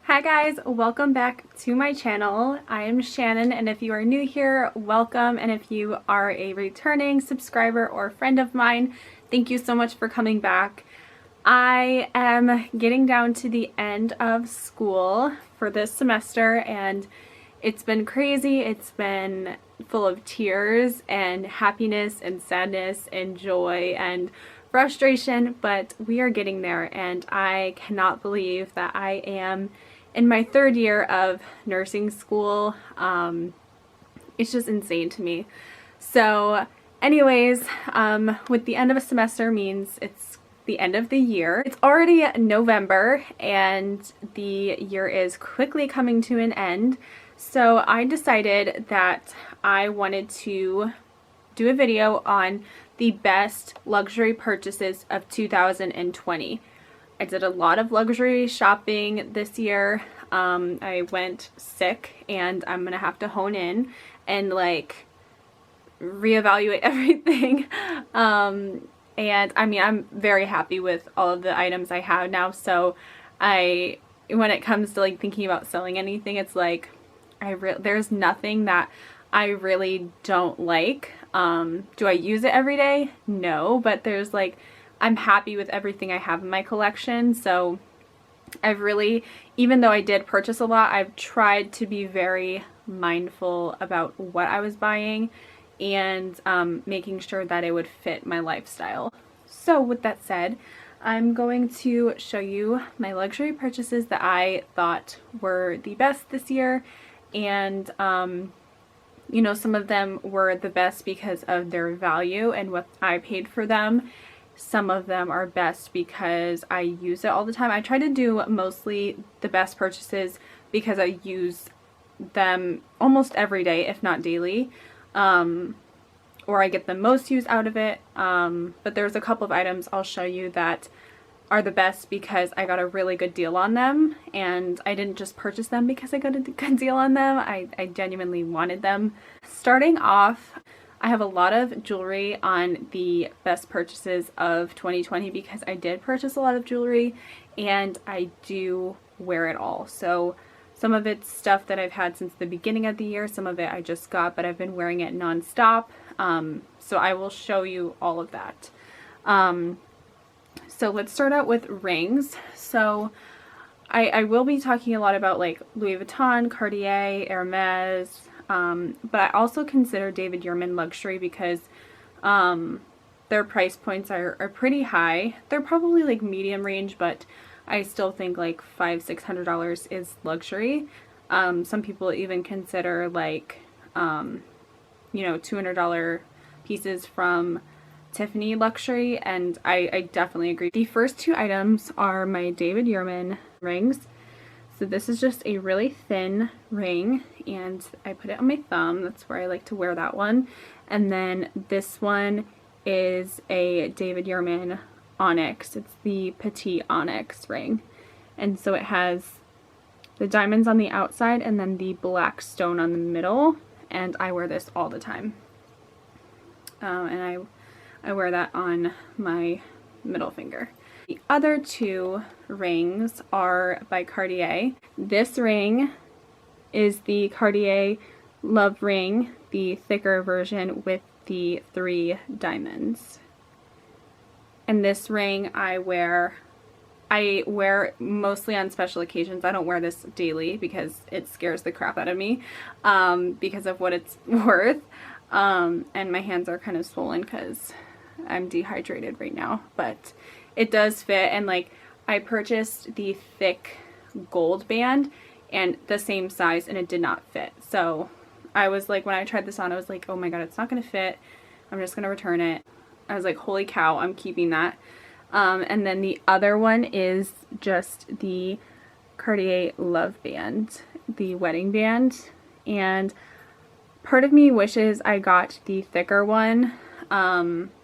Hi guys, welcome back to my channel. I am Shannon, and if you are new here, welcome, and if you are a returning subscriber or friend of mine, thank you so much for coming back. I am getting down to the end of school for this semester, and it's been crazy. It's been full of tears and happiness and sadness and joy and frustration, but we are getting there, and I cannot believe that I am in my third year of nursing school. It's just insane to me. So anyways, with the end of a semester means it's the end of the year. It's already November and the year is quickly coming to an end. So I decided that I wanted to do a video on the best luxury purchases of 2020. I did a lot of luxury shopping this year. I went sick and I'm gonna have to hone in and like reevaluate everything. And I mean, I'm very happy with all of the items I have now. So when it comes to like thinking about selling anything, it's like there's nothing that I really don't like. Do I use it every day? No, but there's like, I'm happy with everything I have in my collection. So I've really, even though I did purchase a lot, I've tried to be very mindful about what I was buying and making sure that it would fit my lifestyle. So with that said, I'm going to show you my luxury purchases that I thought were the best this year. And you know, some of them were the best because of their value and what I paid for them. Some of them are best because I use it all the time. I try to do mostly the best purchases because I use them almost every day, if not daily, or I get the most use out of it. But there's a couple of items I'll show you that are the best because I got a really good deal on them, and I didn't just purchase them because I got a good deal on them. I genuinely wanted them. Starting off, I have a lot of jewelry on the best purchases of 2020 because I did purchase a lot of jewelry and I do wear it all. So some of it's stuff that I've had since the beginning of the year, some of it I just got, but I've been wearing it non-stop. So I will show you all of that. So let's start out with rings. So I will be talking a lot about like Louis Vuitton, Cartier, Hermes, but I also consider David Yurman luxury because their price points are pretty high. They're probably like medium range, but I still think like $500–600 is luxury. Some people even consider like you know, $200 pieces from Tiffany luxury, and I definitely agree. The first two items are my David Yurman rings. So this is just a really thin ring and I put it on my thumb. That's where I like to wear that one. And then this one is a David Yurman onyx. It's the petite onyx ring. And so it has the diamonds on the outside and then the black stone on the middle. And I wear this all the time. And I wear that on my middle finger. The other two rings are by Cartier. This ring is the Cartier Love Ring, the thicker version with the 3 diamonds. And this ring I wear mostly on special occasions. I don't wear this daily because it scares the crap out of me because of what it's worth. And my hands are kind of swollen because I'm dehydrated right now, but it does fit. And like I purchased the thick gold band and the same size and it did not fit. So I was like, when I tried this on, I was like, oh my god, it's not gonna fit. I'm just gonna return it. I was like, holy cow, I'm keeping that. And then the other one is just the Cartier Love Band, the wedding band. And part of me wishes I got the thicker one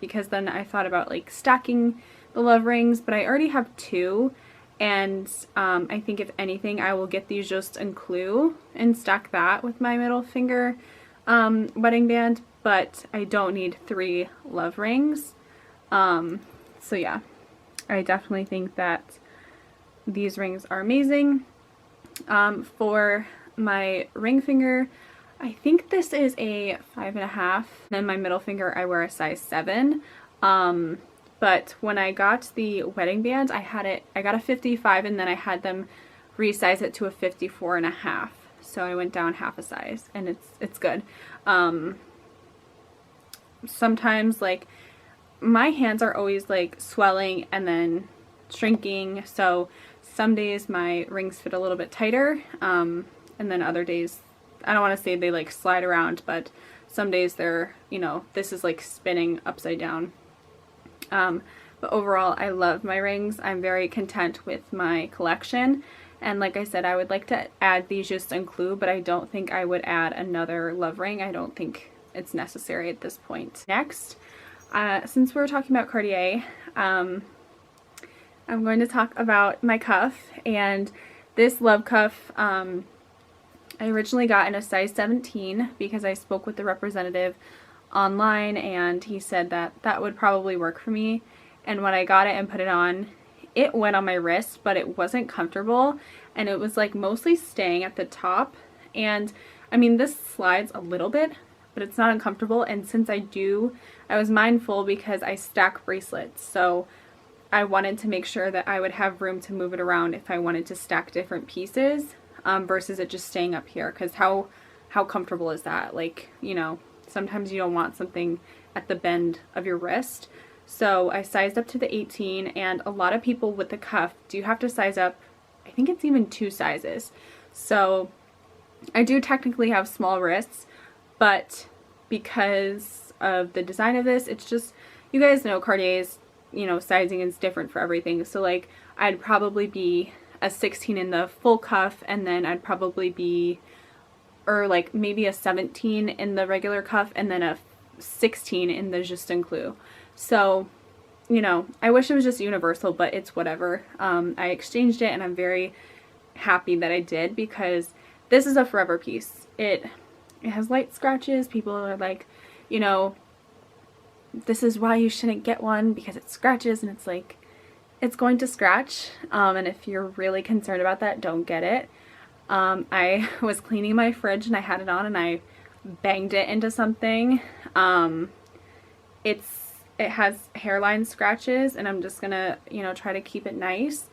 because then I thought about like stacking the love rings, but I already have 2, and I think if anything I will get these just in clue and stack that with my middle finger wedding band, but I don't need 3 love rings. So yeah, I definitely think that these rings are amazing. For my ring finger, I think this is a 5.5. Then my middle finger, I wear a size 7. But when I got the wedding band, I got a 55, and then I had them resize it to a 54.5. So I went down half a size, and it's good. Sometimes, like, my hands are always like swelling and then shrinking, so some days my rings fit a little bit tighter, and then other days, I don't want to say they like slide around, but some days they're, you know, this is like spinning upside down. But overall, I love my rings. I'm very content with my collection, and like I said, I would like to add these just to include, but I don't think I would add another love ring. I don't think it's necessary at this point. Next, since we're talking about Cartier, I'm going to talk about my cuff, and this love cuff I originally got in a size 17 because I spoke with the representative online and he said that that would probably work for me, and when I got it and put it on, it went on my wrist, but it wasn't comfortable, and it was like mostly staying at the top, and I mean, this slides a little bit, but it's not uncomfortable. And since I was mindful because I stack bracelets, so I wanted to make sure that I would have room to move it around if I wanted to stack different pieces, versus it just staying up here, because how comfortable is that? Like, you know, sometimes you don't want something at the bend of your wrist. So I sized up to the 18, and a lot of people with the cuff do have to size up, I think it's even 2 sizes. So I do technically have small wrists, but because of the design of this, it's just, you guys know Cartier's, you know, sizing is different for everything. So like, I'd probably be a 16 in the full cuff, and then I'd probably be, or like maybe a 17 in the regular cuff, and then a 16 in the juste inclus. So, you know, I wish it was just universal, but it's whatever. I exchanged it, and I'm very happy that I did, because this is a forever piece. It has light scratches. People are like, you know, this is why you shouldn't get one because it scratches, and it's like, it's going to scratch, and if you're really concerned about that, don't get it. I was cleaning my fridge and I had it on and I banged it into something. It has hairline scratches, and I'm just gonna, you know, try to keep it nice.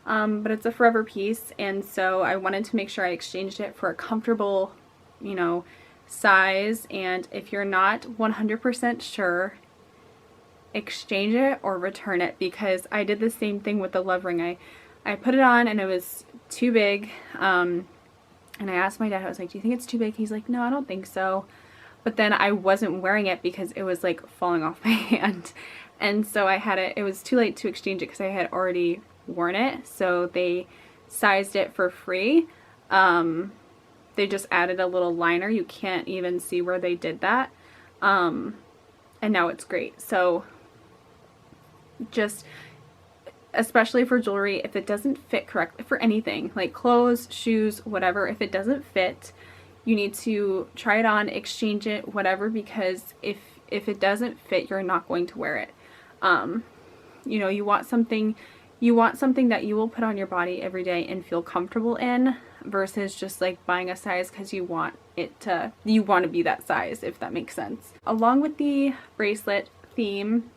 But it's a forever piece, and so I wanted to make sure I exchanged it for a comfortable, you know, size. And if you're not 100% sure, exchange it or return it, because I did the same thing with the love ring. I put it on and it was too big, and I asked my dad, I was like, do you think it's too big? He's like, no, I don't think so. But then I wasn't wearing it because it was like falling off my hand, and so I had it was too late to exchange it because I had already worn it. So they sized it for free. They just added a little liner. You can't even see where they did that, and now it's great. So just, especially for jewelry, if it doesn't fit correctly, for anything like clothes, shoes, whatever, if it doesn't fit, you need to try it on, exchange it, whatever, because if it doesn't fit, you're not going to wear it. You know, you want something that you will put on your body every day and feel comfortable in, versus just like buying a size because you want to be that size, if that makes sense. Along with the bracelet theme,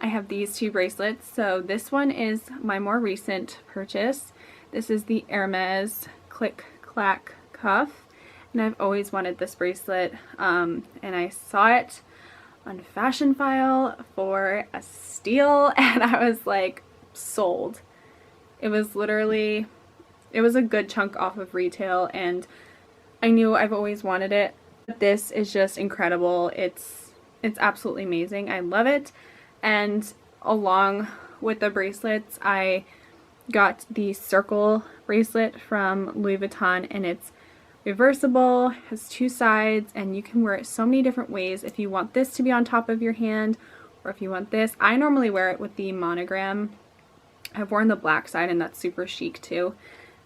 I have these 2 bracelets. So this one is my more recent purchase. This is the Hermes Click Clack cuff, and I've always wanted this bracelet, and I saw it on Fashion File for a steal, and I was like, sold. It was literally, it was a good chunk off of retail, and I knew I've always wanted it. This is just incredible. It's absolutely amazing. I love it. And along with the bracelets, I got the circle bracelet from Louis Vuitton, and it's reversible, has 2 sides, and you can wear it so many different ways. If you want this to be on top of your hand, or if you want this, I normally wear it with the monogram. I've worn the black side, and that's super chic too.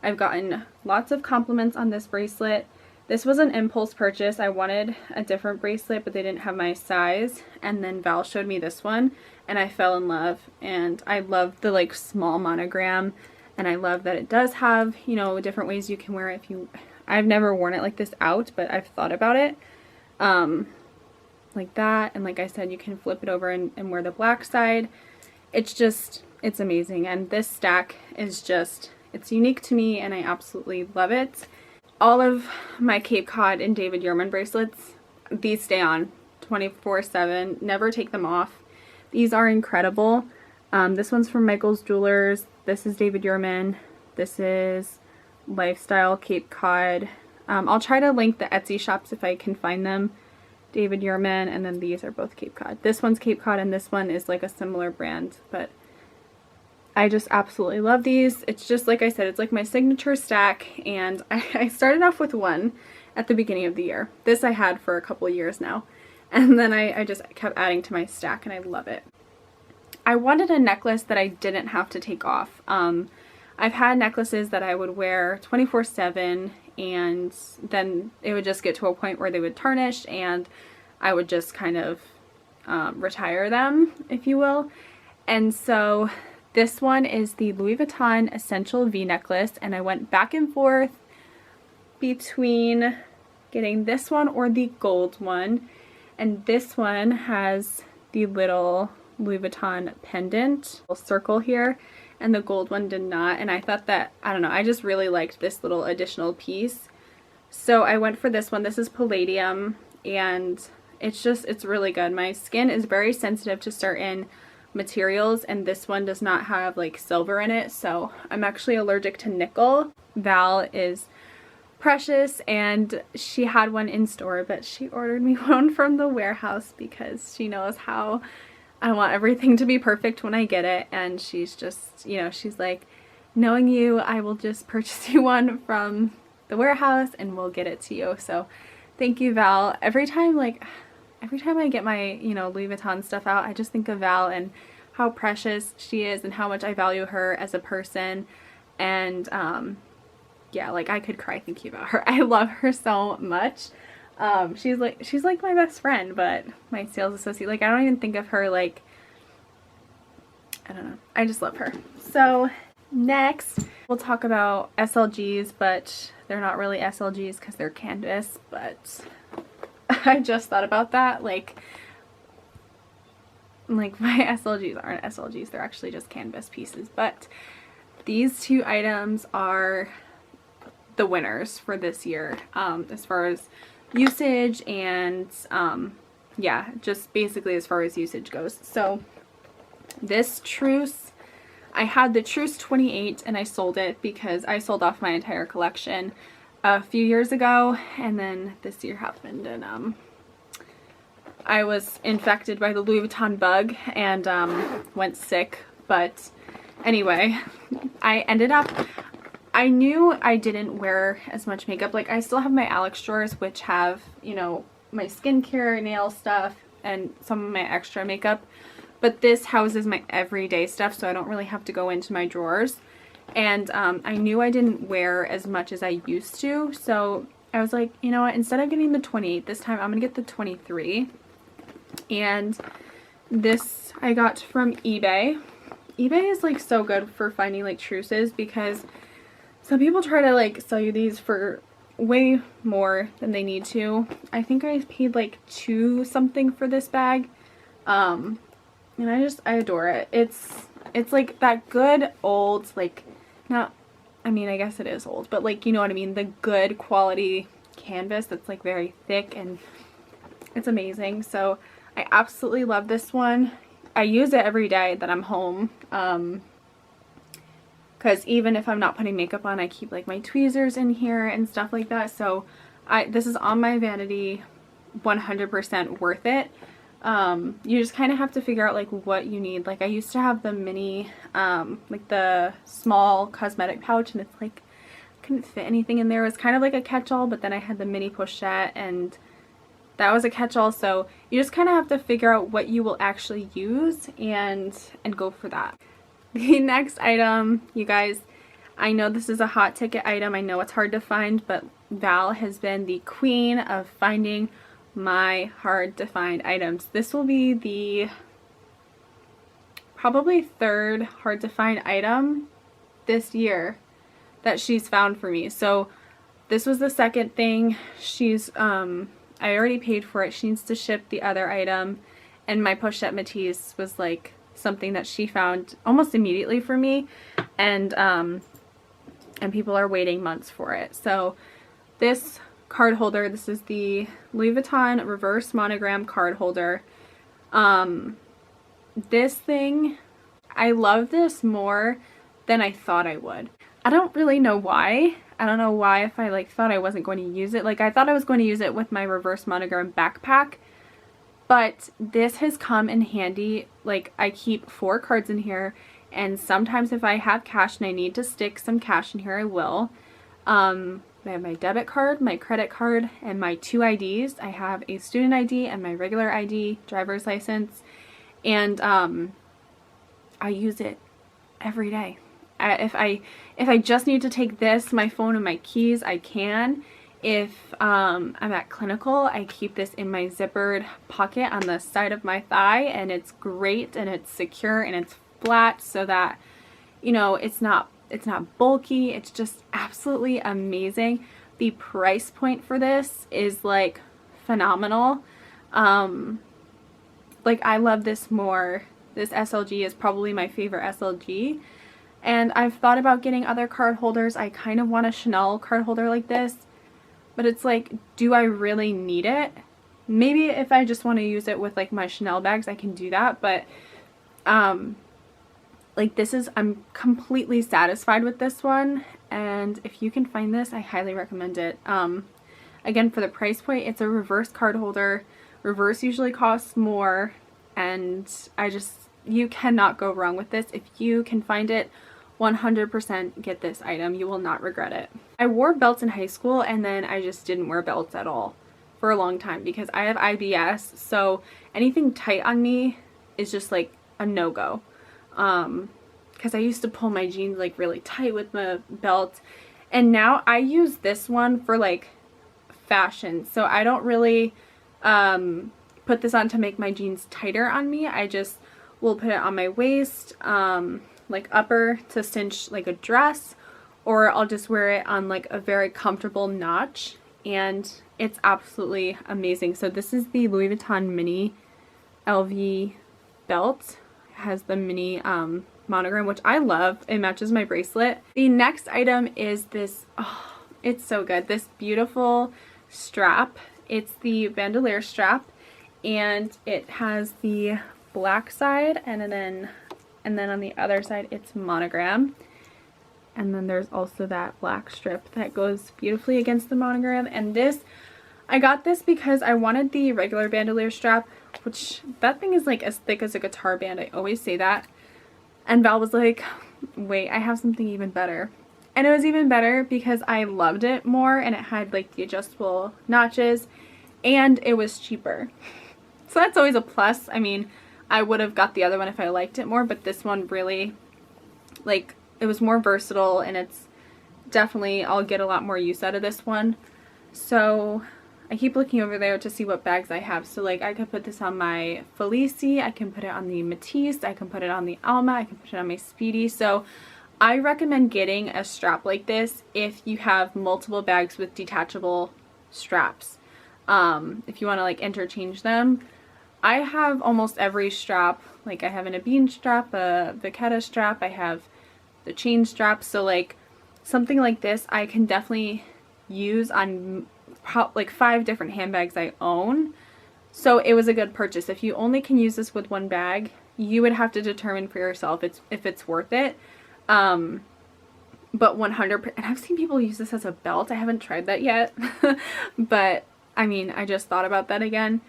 I've gotten lots of compliments on this bracelet. This was an impulse purchase. I wanted a different bracelet, but they didn't have my size, and then Val showed me this one, and I fell in love. And I love the like small monogram, And I love that it does have, you know, different ways you can wear it. I've never worn it like this out, but I've thought about it. Like that, and like I said, you can flip it over and wear the black side. It's amazing, and this stack is just, it's unique to me, and I absolutely love it. All of my Cape Cod and David Yurman bracelets, these stay on 24/7, never take them off. These are incredible. This one's from Michael's Jewelers. This is David Yurman. This is Lifestyle Cape Cod. I'll try to link the Etsy shops if I can find them. David Yurman, and then these are both Cape Cod. This one's Cape Cod and this one is like a similar brand, but I just absolutely love these. It's just, like I said, it's like my signature stack, and I started off with one at the beginning of the year. This I had for a couple years now, and then I just kept adding to my stack, and I love it. I wanted a necklace that I didn't have to take off. I've had necklaces that I would wear 24/7, and then it would just get to a point where they would tarnish and I would just kind of retire them, if you will. And so this one is the Louis Vuitton Essential V necklace, and I went back and forth between getting this one or the gold one, and this one has the little Louis Vuitton pendant circle here, and the gold one did not, and I thought that, I don't know, I just really liked this little additional piece, so I went for this one. This is palladium, and it's really good. My skin is very sensitive to certain materials, and this one does not have like silver in it, so I'm actually allergic to nickel. Val is precious, and she had one in store, but she ordered me one from the warehouse because she knows how I want everything to be perfect when I get it, and she's just, you know, she's like, knowing you, I will just purchase you one from the warehouse and we'll get it to you. So thank you, Val. Every time I get my, you know, Louis Vuitton stuff out, I just think of Val and how precious she is and how much I value her as a person. And yeah, like I could cry thinking about her. I love her so much. She's like my best friend, but my sales associate, like I don't even think of her like, I don't know, I just love her. So next we'll talk about SLGs, but they're not really SLGs because they're canvas, but I just thought about that, like my SLGs aren't SLGs, they're actually just canvas pieces. But these two items are the winners for this year, as far as usage and yeah, just basically as far as usage goes. So this truce, I had the truce 28 and I sold it because I sold off my entire collection a few years ago, and then this year happened, and I was infected by the Louis Vuitton bug and went sick. But anyway, I knew I didn't wear as much makeup. Like I still have my Alex drawers, which have, you know, my skincare, nail stuff, and some of my extra makeup. But this houses my everyday stuff, so I don't really have to go into my drawers. And I knew I didn't wear as much as I used to, so I was like, you know what, instead of getting the 28 this time, I'm gonna get the 23. And this I got from eBay. eBay is like so good for finding like truces, because some people try to like sell you these for way more than they need to. I think I paid like $2 something for this bag, and I adore it. It's like that good old, like, not, I mean, I guess it is old, but like, you know what I mean, the good quality canvas that's like very thick, and it's amazing. So I absolutely love this one. I use it every day that I'm home, because even if I'm not putting makeup on, I keep like my tweezers in here and stuff like that. So this is on my vanity, 100% worth it. You just kind of have to figure out like what you need. Like I used to have the mini, like the small cosmetic pouch, and it's like I couldn't fit anything in there. It was kind of like a catch-all, but then I had the mini pochette, and that was a catch-all. So you just kind of have to figure out what you will actually use and go for that. The next item, you guys, I know this is a hot ticket item. I know it's hard to find, but Val has been the queen of finding my hard to find items. This will be the probably third hard to find item this year that she's found for me. So this was the second thing. She's I already paid for it. She needs to ship the other item, and my pochette Matisse was like something that she found almost immediately for me, and people are waiting months for it. So this card holder, this is the Louis Vuitton reverse monogram card holder. This thing, I love this more than I thought I would. I don't really know why. I don't know why, if I like thought I wasn't going to use it. Like, I thought I was going to use it with my reverse monogram backpack, but this has come in handy. Like, I keep 4 cards in here, and sometimes if I have cash and I need to stick some cash in here, I will. I have my debit card, my credit card, and my 2 IDs. I have a student ID and my regular ID, driver's license, and I use it every day. If I just need to take this, my phone, and my keys, I can. If I'm at clinical, I keep this in my zippered pocket on the side of my thigh, and it's great, and it's secure, and it's flat, so that, you know, it's not bulky. It's just absolutely amazing. The price point for this is like phenomenal. Like, I love this more. This SLG is probably my favorite SLG. And I've thought about getting other card holders. I kind of want a Chanel card holder like this, but it's like, do I really need it? Maybe if I just want to use it with like my Chanel bags, I can do that, but like, this is, I'm completely satisfied with this one, and if you can find this, I highly recommend it. Again, for the price point, it's a reverse card holder. Reverse usually costs more, and you cannot go wrong with this. If you can find it, 100% get this item. You will not regret it. I wore belts in high school, and then I just didn't wear belts at all for a long time because I have IBS, so anything tight on me is just like a no-go. Because I used to pull my jeans like really tight with my belt, and now I use this one for like fashion. So I don't really put this on to make my jeans tighter on me. I just will put it on my waist, like upper to cinch like a dress, or I'll just wear it on like a very comfortable notch, and it's absolutely amazing. So this is the Louis Vuitton mini LV belt. It has the mini monogram, which I love. It matches my bracelet. The next item is this, oh, it's so good, this beautiful strap. It's the bandolier strap, and it has the black side, and then on the other side it's monogram, and then there's also that black strip that goes beautifully against the monogram. And this, I got this because I wanted the regular bandolier strap, which that thing is like as thick as a guitar band. I always say that, and Val was like, wait, I have something even better. And it was even better because I loved it more, and it had like the adjustable notches, and it was cheaper. So that's always a plus. I mean, I would have got the other one if I liked it more, but this one really, like, it was more versatile, and it's definitely, I'll get a lot more use out of this one. So I keep looking over there to see what bags I have. So like, I could put this on my Felici, I can put it on the Matisse, I can put it on the Alma, I can put it on my Speedy. So I recommend getting a strap like this if you have multiple bags with detachable straps. If you want to like interchange them. I have almost every strap. Like, I have an Abine strap, a Vachetta strap, I have the chain strap. So like, something like this I can definitely use on like 5 different handbags I own. So it was a good purchase. If you only can use this with one bag, you would have to determine for yourself if it's worth it. But 100%, and I've seen people use this as a belt. I haven't tried that yet. But I mean, I just thought about that again.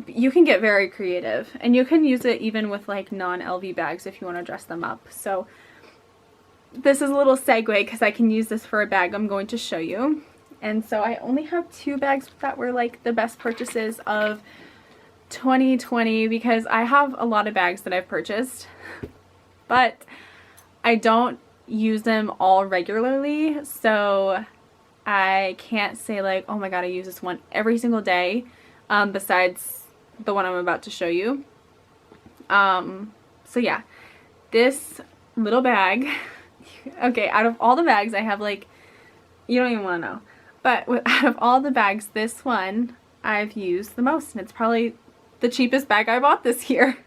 You can get very creative, and you can use it even with like non-LV bags if you want to dress them up. So this is a little segue because I can use this for a bag I'm going to show you. And so I only have 2 bags that were like the best purchases of 2020, because I have a lot of bags that I've purchased, but I don't use them all regularly. So I can't say like, oh my god, I use this one every single day, besides the one I'm about to show you. So yeah, this little bag Okay, out of all the bags I have, like, you don't even want to know. But out of all the bags, this one I've used the most, and it's probably the cheapest bag I bought this year.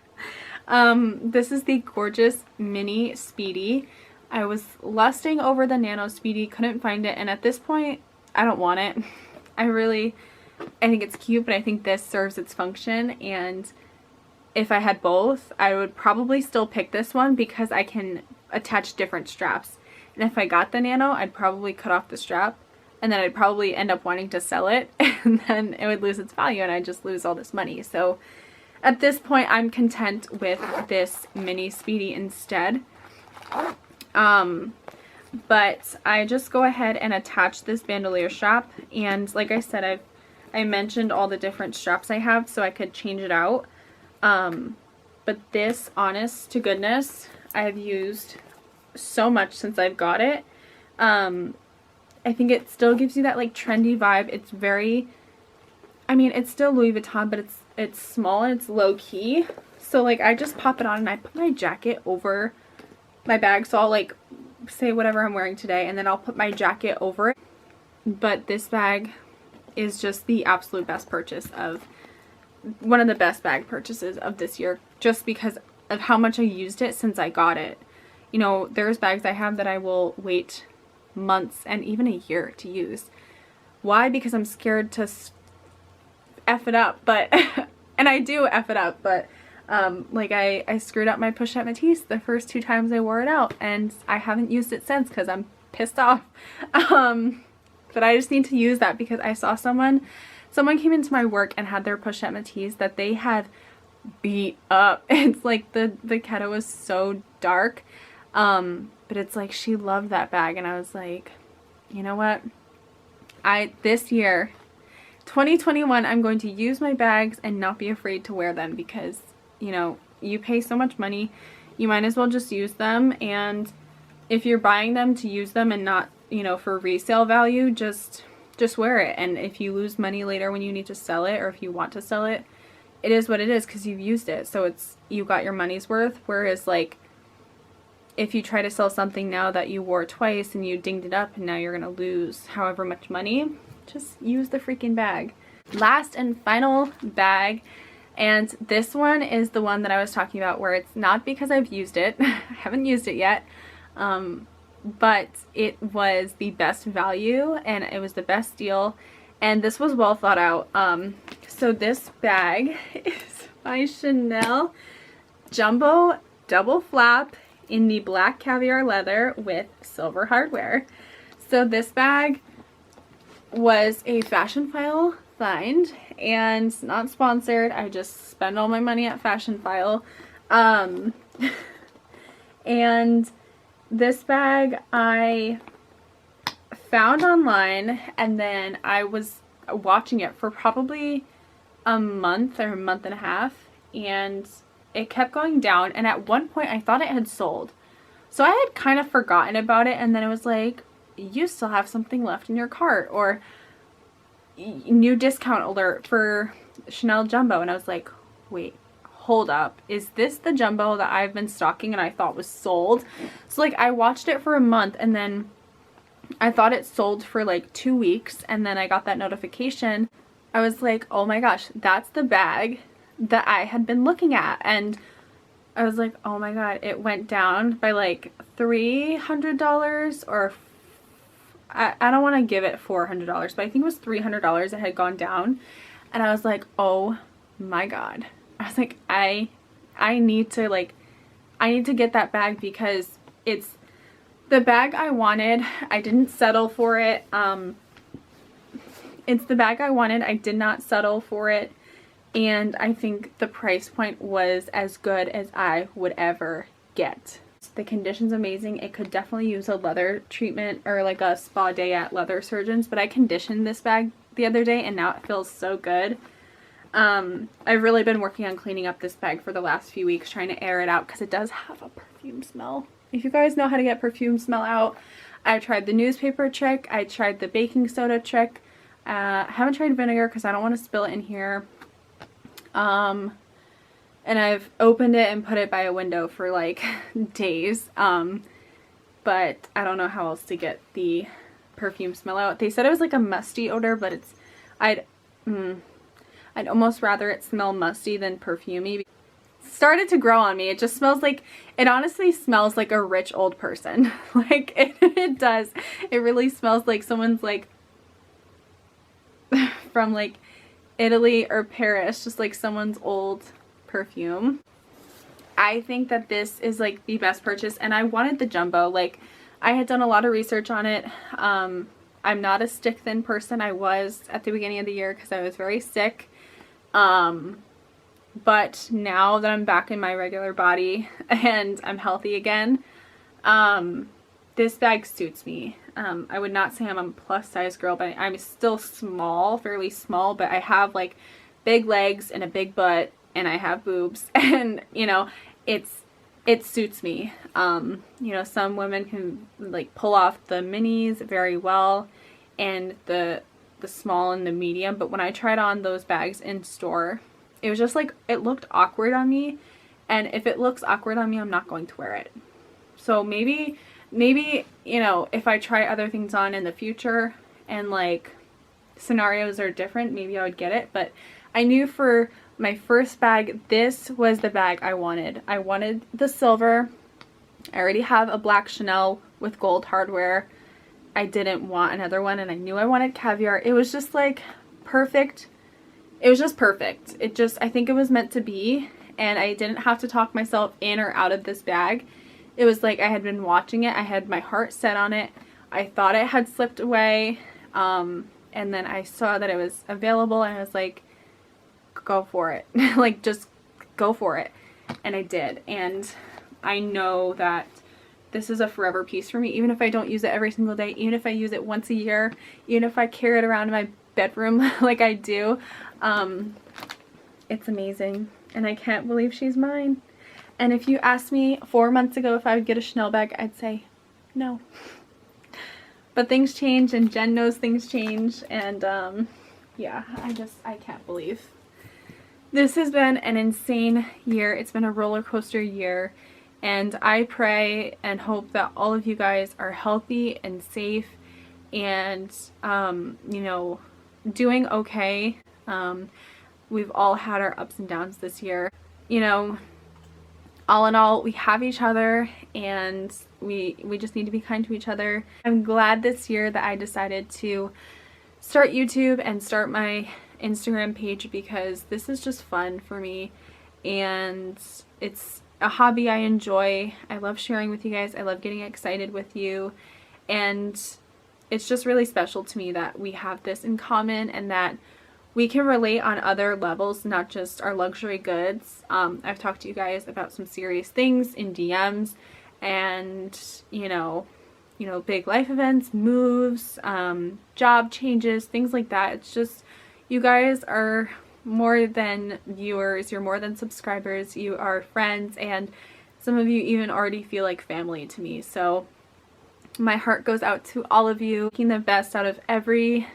This is the gorgeous mini Speedy. I was lusting over the nano Speedy, couldn't find it, and at this point, I don't want it. I think it's cute, but I think this serves its function, and if I had both, I would probably still pick this one because I can attach different straps. And if I got the nano, I'd probably cut off the strap, and then I'd probably end up wanting to sell it, and then it would lose its value and I'd just lose all this money. So at this point, I'm content with this mini Speedy instead. But I just go ahead and attach this bandolier strap, and like I said, I mentioned all the different straps I have so I could change it out. But this, honest to goodness, I've used so much since I've got it. I think it still gives you that like trendy vibe. It's very, I mean, it's still Louis Vuitton, but it's small and it's low key. So like I just pop it on and I put my jacket over my bag. So I'll like say whatever I'm wearing today and then I'll put my jacket over it. But this bag is just the absolute best purchase of, one of the best bag purchases of this year, just because of how much I used it since I got it. You know, there's bags I have that I will wait months and even a year to use. Why? Because I'm scared to F it up, but and I do F it up, but like I screwed up my pochette Matisse the first 2 times I wore it out, and I haven't used it since because I'm pissed off. But I just need to use that because I saw someone came into my work and had their pochette Matisse that they had beat up. It's like the keto was so dark, but it's like she loved that bag, and I was like, you know what, this year 2021, I'm going to use my bags and not be afraid to wear them, because you know, you pay so much money, you might as well just use them. And if you're buying them to use them and not, you know, for resale value, just wear it. And if you lose money later when you need to sell it, or if you want to sell it, it is what it is because you've used it. So you got your money's worth. Whereas like if you try to sell something now that you wore twice and you dinged it up and now you're gonna lose however much money, just use the freaking bag. Last and final bag, and this one is the one that I was talking about where it's not because I've used it. I haven't used it yet. But it was the best value and it was the best deal, and this was well thought out. So this bag is my Chanel Jumbo Double Flap in the black caviar leather with silver hardware. So this bag was a Fashion File find, and not sponsored. I just spend all my money at Fashion File. And this bag I found online, and then I was watching it for probably a month or a month and a half, and it kept going down, and at one point I thought it had sold. So I had kind of forgotten about it, and then it was like, you still have something left in your cart, or new discount alert for Chanel Jumbo, and I was like, wait, hold up, is this the jumbo that I've been stalking and I thought was sold? So like I watched it for a month, and then I thought it sold for like 2 weeks, and then I got that notification. I was like, oh my gosh, that's the bag that I had been looking at. And I was like, oh my god, it went down by like $300, or I don't want to give it $400, but I think it was $300 it had gone down. And I was like, oh my god. I was like, I need to get that bag because it's the bag I wanted. I didn't settle for it. It's the bag I wanted. I did not settle for it. And I think the price point was as good as I would ever get. The condition's amazing. It could definitely use a leather treatment or like a spa day at Leather Surgeons, but I conditioned this bag the other day and now it feels so good. I've really been working on cleaning up this bag for the last few weeks, trying to air it out because it does have a perfume smell. If you guys know how to get perfume smell out, I tried the newspaper trick, I tried the baking soda trick. I haven't tried vinegar because I don't want to spill it in here. And I've opened it and put it by a window for like days. But but I don't know how else to get the perfume smell out. They said it was like a musty odor, but it's, I'd almost rather it smell musty than perfumey. Started to grow on me. It just smells like, it honestly smells like a rich old person. Like it does. It really smells like someone's like from like Italy or Paris, just like someone's old perfume. I think that this is like the best purchase, and I wanted the jumbo. Like I had done a lot of research on it. I'm not a stick thin person. I was at the beginning of the year because I was very sick. But now that I'm back in my regular body and I'm healthy again, this bag suits me. I would not say I'm a plus size girl, but I'm still small, fairly small, but I have like big legs and a big butt and I have boobs, and you know, it suits me. You know, some women can like pull off the minis very well and the small and the medium, but when I tried on those bags in store, it was just like, it looked awkward on me, and if it looks awkward on me, I'm not going to wear it. So maybe, you know, if I try other things on in the future and like scenarios are different, maybe I would get it. But I knew for my first bag, this was the bag I wanted. I wanted the silver. I already have a black Chanel with gold hardware. I didn't want another one, and I knew I wanted caviar. It was just like perfect. It was just perfect. It just, I think it was meant to be, and I didn't have to talk myself in or out of this bag. It was like I had been watching it. I had my heart set on it. I thought it had slipped away, and then I saw that it was available, and I was like, go for it. Like, just go for it. And I did. And I know that this is a forever piece for me, even if I don't use it every single day, even if I use it once a year, even if I carry it around in my bedroom like I do. It's amazing, and I can't believe she's mine. And if you asked me 4 months ago if I would get a Chanel bag, I'd say no. But things change, and Jen knows things change, and yeah, I can't believe. This has been an insane year. It's been a roller coaster year, and I pray and hope that all of you guys are healthy and safe and, you know, doing okay. We've all had our ups and downs this year. You know, all in all, we have each other, and we just need to be kind to each other. I'm glad this year that I decided to start YouTube and start my Instagram page, because this is just fun for me, and it's a hobby I enjoy. I love sharing with you guys. I love getting excited with you, and it's just really special to me that we have this in common and that we can relate on other levels, not just our luxury goods. I've talked to you guys about some serious things in DMs, and you know, big life events, moves, job changes, things like that. It's just, you guys are more than viewers, you're more than subscribers, you are friends, and some of you even already feel like family to me. So my heart goes out to all of you, making the best out of every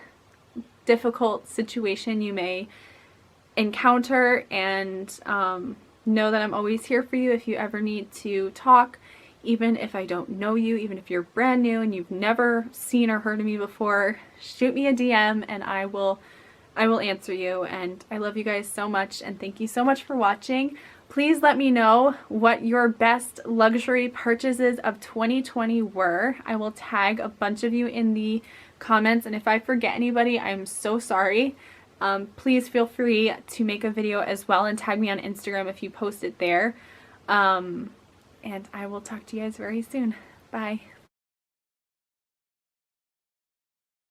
difficult situation you may encounter, and know that I'm always here for you if you ever need to talk, even if I don't know you, even if you're brand new and you've never seen or heard of me before. Shoot me a DM and I will answer you. And I love you guys so much, and thank you so much for watching. Please let me know what your best luxury purchases of 2020 were. I will tag a bunch of you in the comments, and if I forget anybody, I'm so sorry. Please feel free to make a video as well and tag me on Instagram if you post it there. And I will talk to you guys very soon. Bye.